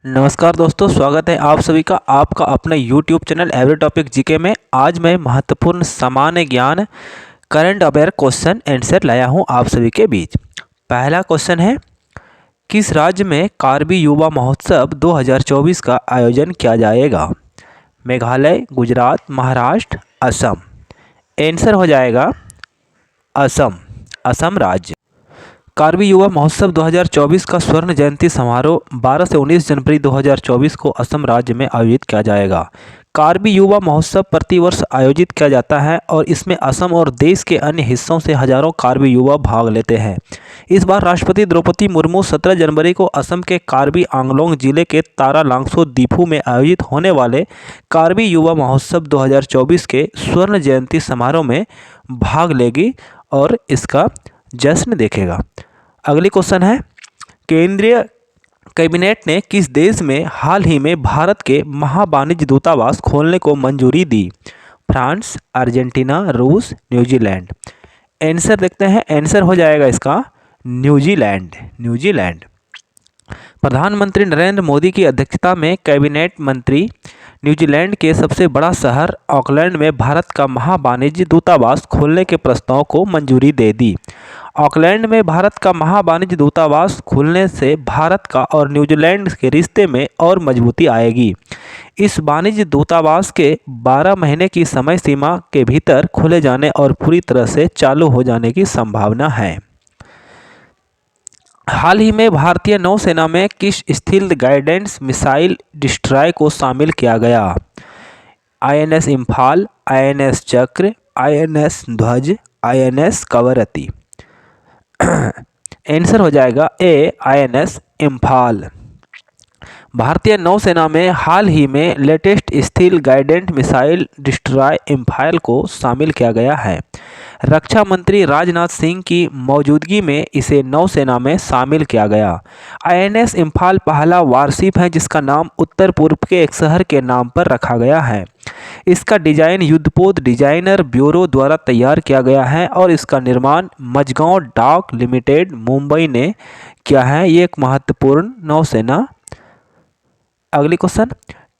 नमस्कार दोस्तों, स्वागत है आप सभी का आपका अपना YouTube channel every topic GK में। आज मैं महत्वपूर्ण सामान्य ज्ञान करंट अवेयर क्वेश्चन आंसर लाया हूं आप सभी के बीच। पहला क्वेश्चन है, किस राज्य में कार्बी युवा महोत्सव 2024 का आयोजन किया जाएगा? मेघालय, गुजरात, महाराष्ट्र, असम। आंसर हो जाएगा असम, असम राज्य। कार्बी युवा महोत्सव 2024 का स्वर्ण जयंती समारोह 12 से 19 जनवरी 2024 को असम राज्य में आयोजित किया जाएगा। कार्बी युवा महोत्सव प्रतिवर्ष आयोजित किया जाता है और इसमें असम और देश के अन्य हिस्सों से हजारों कार्बी युवा भाग लेते हैं। इस बार राष्ट्रपति द्रौपदी मुर्मू 17 जनवरी को असम के कार्बी आंगलोंग जिले के तारा लांगसो दीफू में आयोजित होने वाले कार्बी युवा महोत्सव 2024 के स्वर्ण जयंती समारोह में भाग लेगी और इसका जश्न देखेगा। अगली क्वेश्चन है, केंद्रीय कैबिनेट ने किस देश में हाल ही में भारत के महावाणिज्य दूतावास खोलने को मंजूरी दी? फ्रांस, अर्जेंटीना, रूस, न्यूजीलैंड। आंसर देखते हैं, आंसर हो जाएगा इसका न्यूजीलैंड, न्यूजीलैंड। प्रधानमंत्री नरेंद्र मोदी की अध्यक्षता में कैबिनेट मंत्री न्यूजीलैंड के सबसे बड़ा शहर ऑकलैंड में भारत का महावाणिज्य दूतावास खोलने के प्रस्ताव को मंजूरी दे दी। ऑकलैंड में भारत का महावाणिज्य दूतावास खुलने से भारत का और न्यूजीलैंड के रिश्ते में और मजबूती आएगी। इस वाणिज्य दूतावास के 12 महीने की समय सीमा के भीतर खुले जाने और पूरी तरह से चालू हो जाने की संभावना है। हाल ही में भारतीय नौसेना में किस स्टील्थ गाइडेंस मिसाइल डिस्ट्रॉय को शामिल किया गया? INS इम्फाल, INS चक्र, INS ध्वज, INS कवरती। आंसर हो जाएगा ए, INS इम्फाल। भारतीय नौसेना में हाल ही में latest stealth guided missile destroy Imphal को शामिल किया गया है। रक्षा मंत्री राजनाथ सिंह की मौजूदगी में इसे नौसेना में शामिल किया गया। INS इम्फाल पहला वारशिप है जिसका नाम उत्तर पूर्व के एक शहर के नाम पर रखा गया है। इसका डिजाइन युद्धपोत डिजाइनर ब्यूरो द्वारा तैयार किया गया है और इसका निर्माण मझगांव डाक लिमिटेड मुंबई ने किया है। ये एक महत्वपूर्ण नौसेना। अगली क्वेश्चन,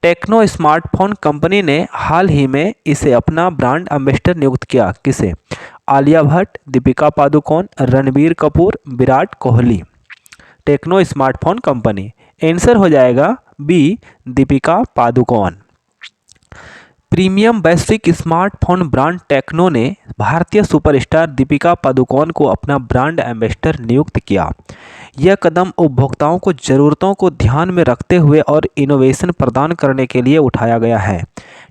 टेक्नो स्मार्टफोन कंपनी ने हाल ही में इसे अपना ब्रांड एम्बेसडर नियुक्त किया। किसे? Alia Bhatt, Deepika Padukone, Ranbir Kapoor, Virat Kohli. Tecno smartphone company. Answer हो जाएगा बी, दीपिका पादुकोण। प्रीमियम वैश्विक स्मार्टफोन ब्रांड टेक्नो ने भारतीय सुपरस्टार दीपिका पादुकोण को अपना ब्रांड एम्बेसडर नियुक्त किया। यह कदम उपभोक्ताओं को ज़रूरतों को ध्यान में रखते हुए और इनोवेशन प्रदान करने के लिए उठाया गया है।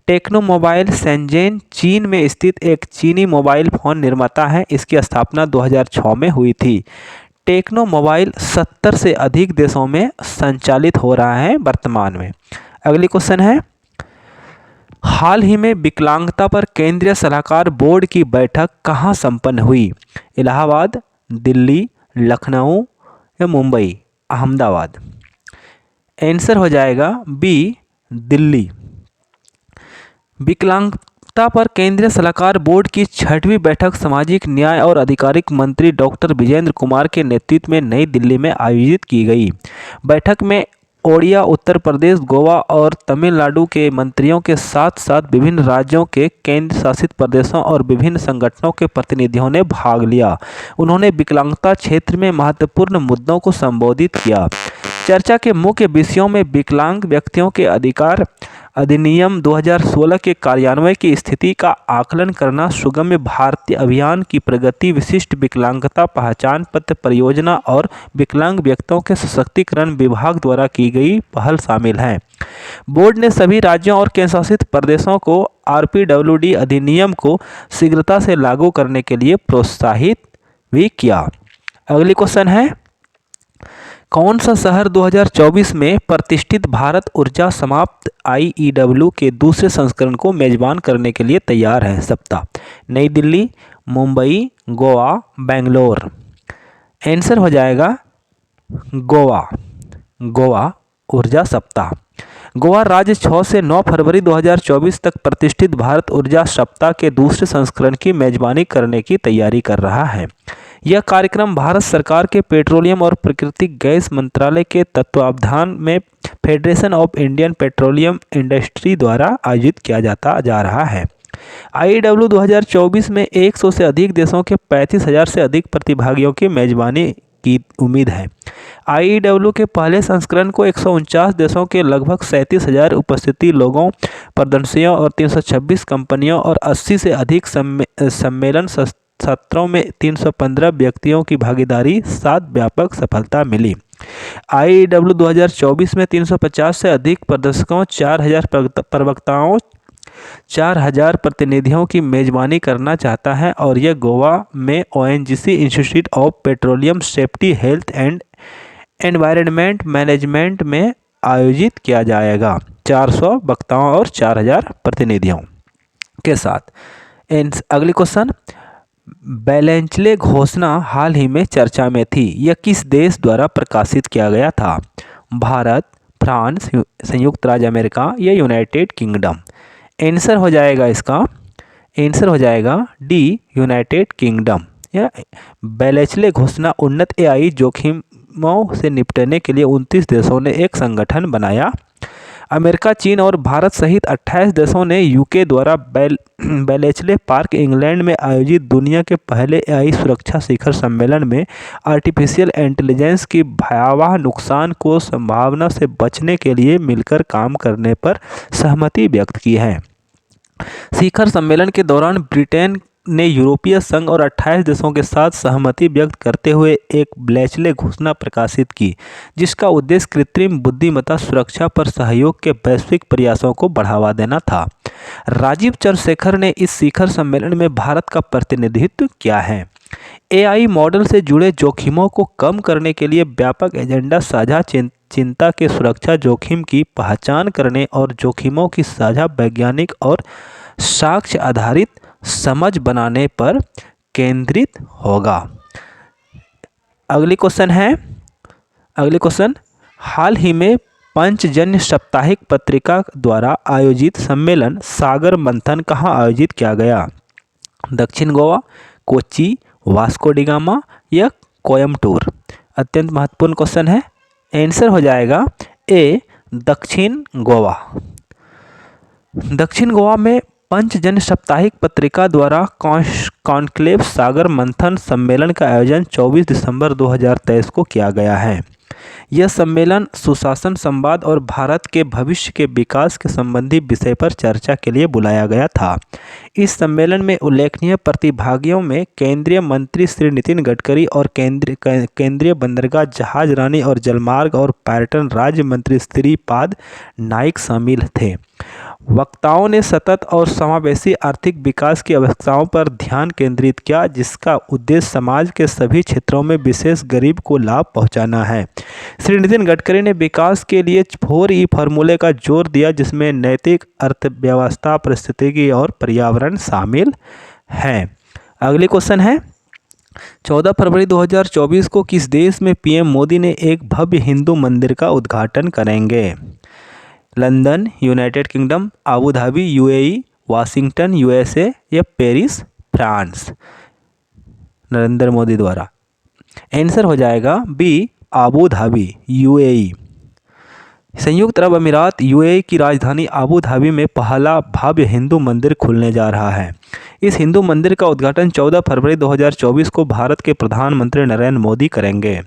टेक्नो मोबाइल शेंज़ेन चीन में स्थित एक चीनी मोबाइल फ़ोन निर्माता है। इसकी स्थापना 2006 में हुई थी। टेक्नो मोबाइल 70 से अधिक देशों में संचालित हो रहा है वर्तमान में। अगली क्वेश्चन है, हाल ही में विकलांगता पर केंद्रीय सलाहकार बोर्ड की बैठक कहाँ संपन्न हुई? इलाहाबाद, दिल्ली, लखनऊ या मुंबई, अहमदाबाद। आंसर हो जाएगा बी, दिल्ली। विकलांगता पर केंद्रीय सलाहकार बोर्ड की 6वीं बैठक सामाजिक न्याय और अधिकारिक मंत्री डॉक्टर विजेंद्र कुमार के नेतृत्व में नई दिल्ली में आयोजित की गई। बैठक में ओडिशा, उत्तर प्रदेश, गोवा और तमिलनाडु के मंत्रियों के साथ साथ विभिन्न राज्यों के केंद्र शासित प्रदेशों और विभिन्न संगठनों के प्रतिनिधियों ने भाग लिया। उन्होंने विकलांगता क्षेत्र में महत्वपूर्ण मुद्दों को संबोधित किया। चर्चा के मुख्य विषयों में विकलांग व्यक्तियों के अधिकार अधिनियम 2016 के कार्यान्वयन की स्थिति का आकलन करना, सुगम्य भारतीय अभियान की प्रगति, विशिष्ट विकलांगता पहचान पत्र परियोजना और विकलांग व्यक्तियों के सशक्तिकरण विभाग द्वारा की गई पहल शामिल हैं। बोर्ड ने सभी राज्यों और केंद्रशासित प्रदेशों को RPWD अधिनियम को शीघ्रता से लागू करने के लिए प्रोत्साहित भी किया। अगली क्वेश्चन है, कौन सा शहर 2024 में प्रतिष्ठित भारत ऊर्जा समाप्त IEW के दूसरे संस्करण को मेजबान करने के लिए तैयार है? सप्ताह, नई दिल्ली, मुंबई, गोवा, बेंगलोर। आंसर हो जाएगा गोवा, गोवा ऊर्जा सप्ताह। गोवा राज्य 6 से 9 फरवरी 2024 तक प्रतिष्ठित भारत ऊर्जा सप्ताह के दूसरे संस्करण की मेजबानी करने की तैयारी कर रहा है। यह कार्यक्रम भारत सरकार के पेट्रोलियम और प्राकृतिक गैस मंत्रालय के तत्वावधान में federation of Indian petroleum industry द्वारा आयोजित किया जा रहा है। IEW 2024 में 100 से अधिक देशों के 35,000 से अधिक प्रतिभागियों की मेजबानी की उम्मीद है। IEW के पहले संस्करण को 149 देशों के लगभग 37,000 उपस्थिति लोगों, प्रदर्शनियों और 326 कंपनियों और 80 से अधिक सम्मेलन सत्रों में 315 व्यक्तियों की भागीदारी साथ व्यापक सफलता मिली। IEW 2024 में 350 से अधिक प्रदर्शकों, 4,000 प्रवक्ताओं, 4,000 प्रतिनिधियों की मेजबानी करना चाहता है और यह गोवा में ONGC institute of petroleum safety, health and environment management में आयोजित किया जाएगा, 400 वक्ताओं और 4,000 प्रतिनिधियों के साथ। अगली क्वेश्चन, बैलेंचले घोषणा हाल ही में चर्चा में थी, यह किस देश द्वारा प्रकाशित किया गया था? भारत, फ्रांस, संयुक्त राज्य अमेरिका या यूनाइटेड किंगडम? आंसर हो जाएगा इसका, आंसर हो जाएगा डी, यूनाइटेड किंगडम। या बैलेंचले घोषणा उन्नत AI जोखिमों से निपटने के लिए 29 देशों ने एक संगठन बनाया। अमेरिका, चीन और भारत सहित 28 देशों ने UK द्वारा बैलेंचले पार्क, इंग्लैंड में आयोजित दुनिया के पहले AI सुरक्षा शिखर सम्मेलन में आर्टिफिशियल इंटेलिजेंस की भयावह नुकसान को संभावना से बचने के लिए मिलकर काम करने पर सहमति व्यक्त की है। शिखर सम्मेलन के दौरान ब्रिटेन ने यूरोपीय संघ और 28 देशों के साथ सहमति व्यक्त करते हुए एक बैलेंचले घोषणा प्रकाशित की, जिसका उद्देश्य कृत्रिम बुद्धिमत्ता सुरक्षा पर सहयोग के वैश्विक प्रयासों को बढ़ावा देना था। राजीव चंद्रशेखर ने इस शिखर सम्मेलन में भारत का प्रतिनिधित्व किया है। AI मॉडल से जुड़े जोखिमों को कम करने के लिए व्यापक एजेंडा, साझा चिंता के सुरक्षा जोखिम की पहचान करने और जोखिमों की साझा वैज्ञानिक और साक्ष्य आधारित समझ बनाने पर केंद्रित होगा। अगली क्वेश्चन है, अगली क्वेश्चन, हाल ही में पंचजन्य साप्ताहिक पत्रिका द्वारा आयोजित सम्मेलन सागर मंथन कहाँ आयोजित किया गया? दक्षिण Goa, Kochi, Vasco D gamma या कोयम्बटूर? अत्यंत महत्वपूर्ण क्वेश्चन है। आंसर हो जाएगा ए, दक्षिण गोवा। दक्षिण गोवा में पंचजन्य साप्ताहिक पत्रिका द्वारा कॉन्क्लेव सागर मंथन सम्मेलन का आयोजन 24 दिसंबर 2023 को किया गया है। यह सम्मेलन सुशासन, संवाद और भारत के भविष्य के विकास के संबंधी विषय पर चर्चा के लिए बुलाया गया था। इस सम्मेलन में उल्लेखनीय प्रतिभागियों में केंद्रीय मंत्री श्री नितिन गडकरी और केंद्रीय बंदरगाह, जहाजरानी और जलमार्ग और पर्यटन राज्य मंत्री श्रीपाद नाइक शामिल थे। वक्ताओं ने सतत और समावेशी आर्थिक विकास की आवश्यकताओं पर ध्यान केंद्रित किया, जिसका उद्देश्य समाज के सभी क्षेत्रों में विशेष गरीब को लाभ पहुंचाना है। श्री नितिन गडकरी ने विकास के लिए 4E फार्मूले का जोर दिया, जिसमें नैतिक, अर्थव्यवस्था, पारिस्थितिकी और पर्यावरण शामिल हैं। अगली क्वेश्चन है, 14 फरवरी 2024 को किस देश में PM मोदी ने एक भव्य हिंदू मंदिर का उद्घाटन करेंगे? London, United kingdom, Abu Dhabi UAE, Washington USA या पेरिस फ्रांस? नरेंद्र मोदी द्वारा। आंसर हो जाएगा बी, आबू धाबी UAE। संयुक्त अरब अमीरात UAE की राजधानी आबू धाबी में पहला भव्य हिंदू मंदिर खुलने जा रहा है। इस हिंदू मंदिर का उद्घाटन 14 फरवरी 2024 को भारत के प्रधानमंत्री नरेंद्र मोदी करेंगे।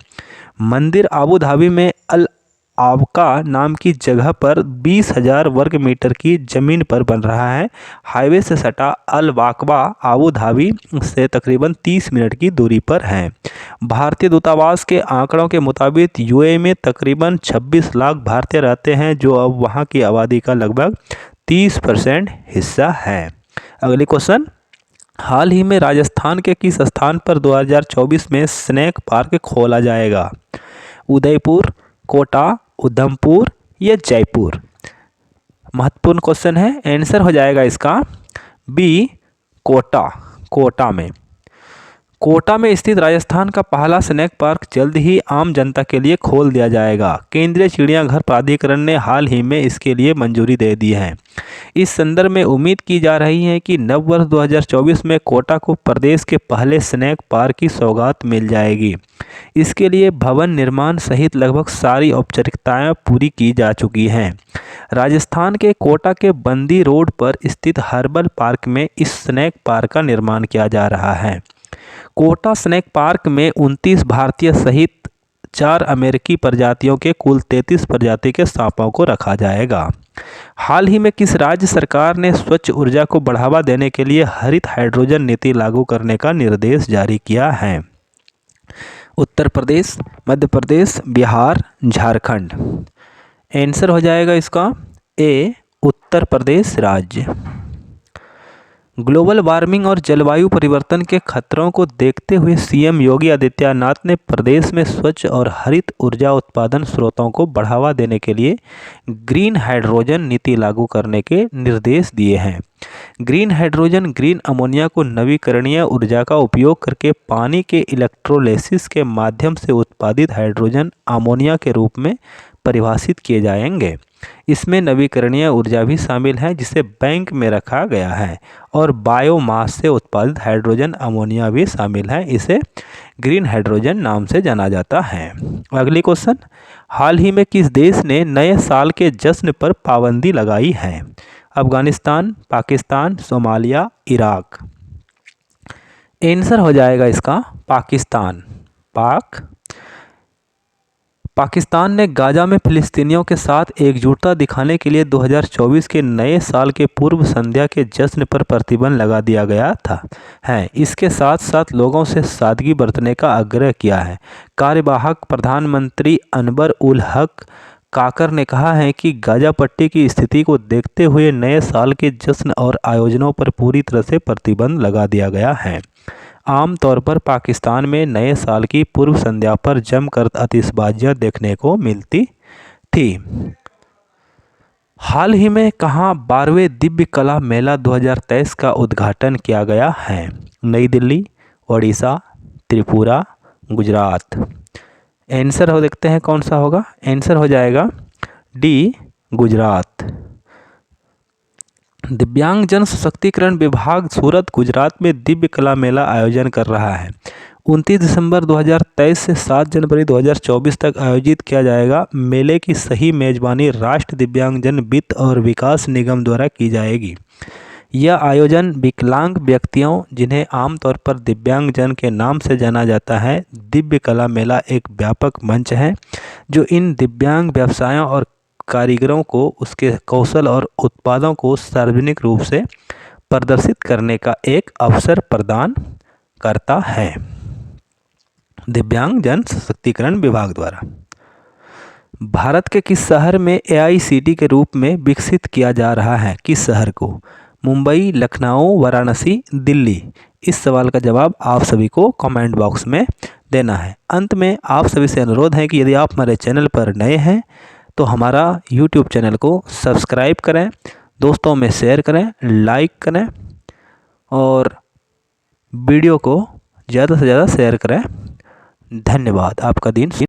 मंदिर आबू धाबी में अल आबका नाम की जगह पर 20,000 वर्ग मीटर की ज़मीन पर बन रहा है। हाईवे से सटा अल वाकबा आबू धाबी से तकरीबन 30 मिनट की दूरी पर है। भारतीय दूतावास के आंकड़ों के मुताबिक UAE में तकरीबन 26 लाख भारतीय रहते हैं, जो अब वहां की आबादी का लगभग 30% हिस्सा है। अगली क्वेश्चन, हाल ही में राजस्थान के किस स्थान पर 2024 में स्नैक पार्क खोला जाएगा? उदयपुर, कोटा, उधमपुर या जयपुर? महत्वपूर्ण क्वेश्चन है। आंसर हो जाएगा इसका बी, कोटा, कोटा में। कोटा में स्थित राजस्थान का पहला स्नैक पार्क जल्द ही आम जनता के लिए खोल दिया जाएगा। केंद्रीय चिड़ियाघर प्राधिकरण ने हाल ही में इसके लिए मंजूरी दे दी है। इस संदर्भ में उम्मीद की जा रही है कि नववर्ष 2024 में कोटा को प्रदेश के पहले स्नैक पार्क की सौगात मिल जाएगी। इसके लिए भवन निर्माण सहित लगभग सारी औपचारिकताएं पूरी की जा चुकी हैं। राजस्थान के कोटा के बंदी रोड पर स्थित हर्बल पार्क में इस स्नैक पार्क का निर्माण किया जा रहा है। कोटा स्नैक पार्क में 29 भारतीय सहित 4 अमेरिकी प्रजातियों के कुल 33 प्रजाति के सांपों को रखा जाएगा। हाल ही में किस राज्य सरकार ने स्वच्छ ऊर्जा को बढ़ावा देने के लिए हरित हाइड्रोजन नीति लागू करने का निर्देश जारी किया है? उत्तर प्रदेश, मध्य प्रदेश, बिहार, झारखंड। आंसर हो जाएगा इसका ए, उत्तर प्रदेश राज्य। ग्लोबल वार्मिंग और जलवायु परिवर्तन के खतरों को देखते हुए सीएम योगी आदित्यनाथ ने प्रदेश में स्वच्छ और हरित ऊर्जा उत्पादन स्रोतों को बढ़ावा देने के लिए ग्रीन हाइड्रोजन नीति लागू करने के निर्देश दिए हैं। ग्रीन हाइड्रोजन ग्रीन अमोनिया को नवीकरणीय ऊर्जा का उपयोग करके पानी के इलेक्ट्रोलिसिस के माध्यम से उत्पादित हाइड्रोजन अमोनिया के रूप में परिभाषित किए जाएंगे। इसमें नवीकरणीय ऊर्जा भी शामिल है जिसे बैंक में रखा गया है, और बायोमास से उत्पादित हाइड्रोजन अमोनिया भी शामिल है। इसे ग्रीन हाइड्रोजन नाम से जाना जाता है। अगली क्वेश्चन, हाल ही में किस देश ने नए साल के जश्न पर पाबंदी लगाई है? Afghanistan, Pakistan, Somalia, Iraq. Answer हो जाएगा इसका पाकिस्तान। पाकिस्तान ने गाजा में फिलिस्तीनियों के साथ एकजुटता दिखाने के लिए 2024 के नए साल के पूर्व संध्या के जश्न पर प्रतिबंध लगा दिया गया था इसके साथ साथ लोगों से सादगी बरतने का आग्रह किया है। कार्यवाहक प्रधानमंत्री अनवर उल हक काकर ने कहा है कि गाजा पट्टी की स्थिति को देखते हुए नए साल के जश्न और आयोजनों पर पूरी तरह से प्रतिबंध लगा दिया गया है। आमतौर पर पाकिस्तान में नए साल की पूर्व संध्या पर जमकर आतिशबाजियां देखने को मिलती थी। हाल ही में कहां 12वें दिव्य कला मेला 2023 का उद्घाटन किया गया है? नई दिल्ली, ओडिशा, त्रिपुरा, गुजरात। आंसर हो देखते हैं कौन सा होगा। आंसर हो जाएगा डी, गुजरात। दिव्यांग जन सशक्तिकरण विभाग सूरत, गुजरात में दिव्य कला मेला आयोजन कर रहा है। 29 दिसंबर 2023 से 7 जनवरी 2024 तक आयोजित किया जाएगा। मेले की सही मेजबानी राष्ट्रीय दिव्यांगजन वित्त और विकास निगम द्वारा की जाएगी। यह आयोजन विकलांग व्यक्तियों, जिन्हें आमतौर पर दिव्यांगजन के नाम से जाना जाता है, दिव्य कला मेला एक व्यापक मंच है जो इन दिव्यांग व्यवसायों और कारीगरों को उसके कौशल और उत्पादों को सार्वजनिक रूप से प्रदर्शित करने का एक अवसर प्रदान करता है। दिव्यांग जन सशक्तिकरण विभाग द्वारा। भारत के किस शहर में AICT के रूप में विकसित किया जा रहा है? किस शहर को? मुंबई, लखनऊ, वाराणसी, दिल्ली। इस सवाल का जवाब आप सभी को कमेंट बॉक्स में देना है। अंत में आप सभी से अनुरोध है कि यदि आप हमारे चैनल पर नए हैं तो हमारा YouTube चैनल को सब्सक्राइब करें, दोस्तों में शेयर करें, लाइक करें और वीडियो को ज़्यादा से ज़्यादा शेयर करें। धन्यवाद। आपका दिन